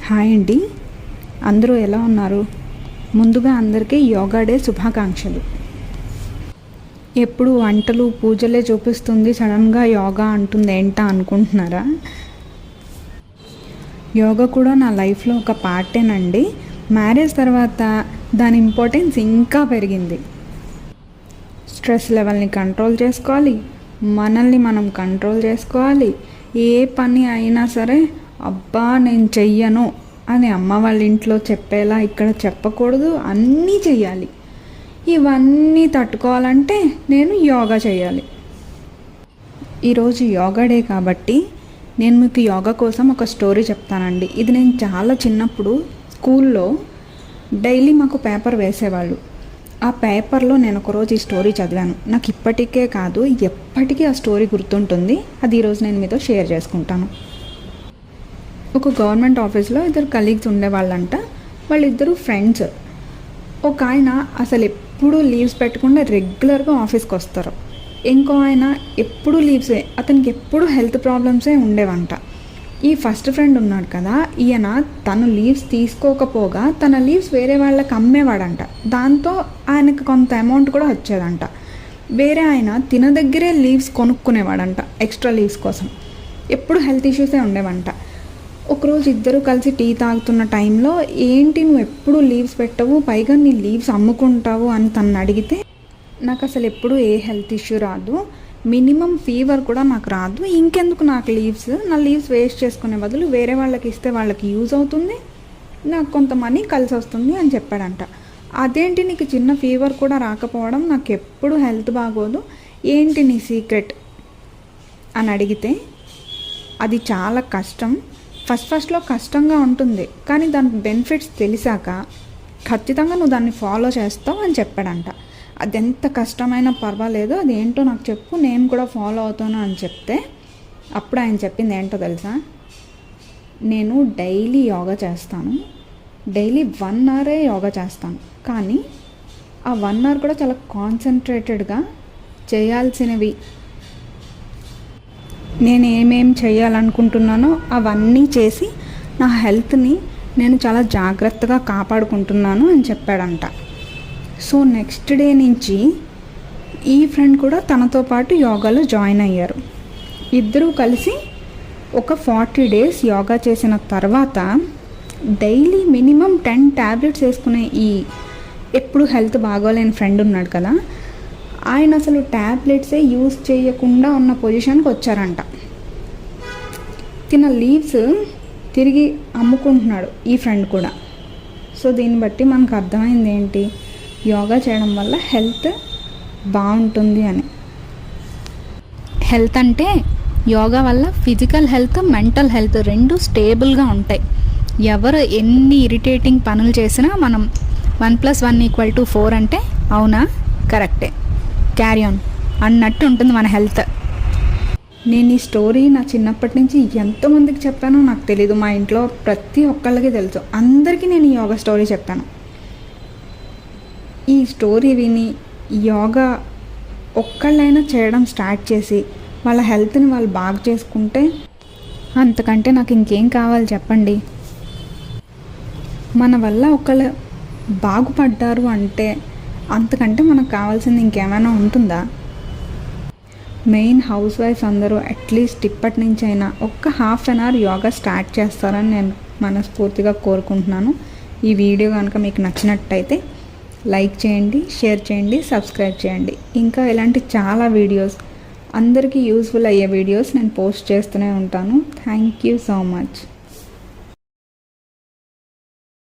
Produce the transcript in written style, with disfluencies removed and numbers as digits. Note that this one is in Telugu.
హాయ్ అండి, అందరూ ఎలా ఉన్నారు? ముందుగా అందరికీ యోగా డే శుభాకాంక్షలు. ఎప్పుడు వంటలు పూజలే చూపిస్తుంది, సడన్గా యోగా అంటుంది ఏంటా అనుకుంటున్నారా? యోగా కూడా నా లైఫ్లో ఒక పార్టేనండి. మ్యారేజ్ తర్వాత దాని ఇంపార్టెన్స్ ఇంకా పెరిగింది. స్ట్రెస్ లెవెల్ని కంట్రోల్ చేసుకోవాలి, మనల్ని మనం కంట్రోల్ చేసుకోవాలి. ఏ పని అయినా సరే అబ్బా నేను చెయ్యను అని అమ్మ వాళ్ళ ఇంట్లో చెప్పేలా ఇక్కడ చెప్పకూడదు, అన్నీ చెయ్యాలి. ఇవన్నీ తట్టుకోవాలంటే నేను యోగా చేయాలి. ఈరోజు యోగా డే కాబట్టి నేను మీకు యోగా కోసం ఒక స్టోరీ చెప్తానండి. ఇది నేను చాలా చిన్నప్పుడు స్కూల్లో డైలీ మాకు పేపర్ వేసేవాళ్ళు. ఆ పేపర్లో నేను ఒకరోజు ఈ స్టోరీ చదివాను. నాకు ఇప్పటికే కాదు ఎప్పటికీ ఆ స్టోరీ గుర్తుంటుంది. అది ఈరోజు నేను మీతో షేర్ చేసుకుంటాను. ఒక గవర్నమెంట్ ఆఫీస్లో ఇద్దరు కలీగ్స్ ఉండేవాళ్ళంట. వాళ్ళిద్దరూ ఫ్రెండ్స్. ఒక ఆయన అసలు ఎప్పుడూ లీవ్స్ పెట్టకుండా రెగ్యులర్గా ఆఫీస్కి వస్తారు. ఇంకో ఆయన ఎప్పుడూ లీవ్సే, అతనికి ఎప్పుడూ హెల్త్ ప్రాబ్లమ్సే ఉండేవంట. ఈ ఫస్ట్ ఫ్రెండ్ ఉన్నాడు కదా, ఈయన తను లీవ్స్ తీసుకోకపోగా తన లీవ్స్ వేరే వాళ్ళకి అమ్మేవాడంట. దాంతో ఆయనకు కొంత అమౌంట్ కూడా వచ్చేదంట. వేరే ఆయన తిన దగ్గరే లీవ్స్ కొనుక్కునేవాడంట ఎక్స్ట్రా లీవ్స్ కోసం. ఎప్పుడు హెల్త్ ఇష్యూసే ఉండేవంట. ఒకరోజు ఇద్దరు కలిసి టీ తాగుతున్న టైంలో, ఏంటి నువ్వు ఎప్పుడు లీవ్స్ పెట్టవు, పైగా నీ లీవ్స్ అమ్ముకుంటావు అని తను అడిగితే, నాకు అసలు ఎప్పుడు ఏ హెల్త్ ఇష్యూ రాదు, మినిమం ఫీవర్ కూడా నాకు రాదు, ఇంకెందుకు నాకు లీవ్స్, నా లీవ్స్ వేస్ట్ చేసుకునే బదులు వేరే వాళ్ళకి ఇస్తే వాళ్ళకి యూజ్ అవుతుంది, నాకు కొంత మనీ కలిసి వస్తుంది అని చెప్పాడంట. అదేంటి నీకు చిన్న ఫీవర్ కూడా రాకపోవడం, నాకు ఎప్పుడు హెల్త్ బాగోదు, ఏంటి నీ సీక్రెట్ అని అడిగితే, అది చాలా కష్టం, ఫస్ట్లో కష్టంగా ఉంటుంది, కానీ దాని బెనిఫిట్స్ తెలిసాక ఖచ్చితంగా నువ్వు దాన్ని ఫాలో చేస్తావు అని చెప్పాడంట. అది ఎంత కష్టమైనా పర్వాలేదు, అది ఏంటో నాకు చెప్పు, నేను కూడా ఫాలో అవుతాను అని చెప్తే, అప్పుడు ఆయన చెప్పింది ఏంటో తెలుసా? నేను డైలీ యోగా చేస్తాను, డైలీ 1 అవరే యోగా చేస్తాను, కానీ ఆ 1 అవర్ కూడా చాలా కాన్సన్ట్రేటెడ్గా చేయాల్సినవి, నేను ఏమేం చేయాలనుకుంటున్నానో అవన్నీ చేసి నా హెల్త్ని నేను చాలా జాగ్రత్తగా కాపాడుకుంటున్నాను అని చెప్పాడంట. సో నెక్స్ట్ డే నుంచి ఈ ఫ్రెండ్ కూడా తనతో పాటు యోగాలో జాయిన్ అయ్యారు. ఇద్దరూ కలిసి ఒక 40 days యోగా చేసిన తర్వాత డైలీ మినిమం 10 tablets వేసుకునే ఈ ఎప్పుడు హెల్త్ బాగోలేని ఫ్రెండ్ ఉన్నాడు కదా, ఆయన అసలు ట్యాబ్లెట్సే యూజ్ చేయకుండా ఉన్న పొజిషన్కి వచ్చారంట. తిన లీవ్స్ తిరిగి అమ్ముకుంటున్నాడు ఈ ఫ్రెండ్ కూడా. సో దీన్ని బట్టి మనకు అర్థమైంది ఏంటి, యోగా చేయడం వల్ల హెల్త్ బాగుంటుంది అని. హెల్త్ అంటే యోగా వల్ల ఫిజికల్ హెల్త్, మెంటల్ హెల్త్ రెండు స్టేబుల్గా ఉంటాయి. ఎవరు ఎన్ని ఇరిటేటింగ్ పనులు చేసినా మనం 1 + 1 = 4 అంటే అవునా, కరెక్టే, క్యారీ ఆన్ అన్నట్టు ఉంటుంది మన హెల్త్. నేను ఈ స్టోరీ నా చిన్నప్పటి నుంచి ఎంతమందికి చెప్పానో నాకు తెలీదు. మా ఇంట్లో ప్రతి ఒక్కళ్ళకి తెలుసు, అందరికీ నేను ఈ యోగా స్టోరీ చెప్పాను. ఈ స్టోరీ విని యోగా ఒక్కళ్ళైనా చేయడం స్టార్ట్ చేసి వాళ్ళ హెల్త్ని వాళ్ళు బాగు చేసుకుంటే అంతకంటే నాకు ఇంకేం కావాలి చెప్పండి. మన వల్ల ఒకళ్ళు బాగుపడ్డారు అంటే అంతకంటే మనకు కావాల్సింది ఇంకేమైనా ఉంటుందా? మెయిన్ హౌస్ వైఫ్స్ అందరూ అట్లీస్ట్ ఇప్పటి నుంచి అయినా ఒక్క 1/2 hour యోగా స్టార్ట్ చేస్తారని నేను మనస్ఫూర్తిగా కోరుకుంటున్నాను. ఈ వీడియో కనుక మీకు నచ్చినట్టయితే లైక్ చేయండి, షేర్ చేయండి, సబ్స్క్రైబ్ చేయండి. ఇంకా ఇలాంటి చాలా వీడియోస్, అందరికీ యూస్ఫుల్ అయ్యే వీడియోస్ నేను పోస్ట్ చేస్తూనే ఉంటాను. Thank you so much.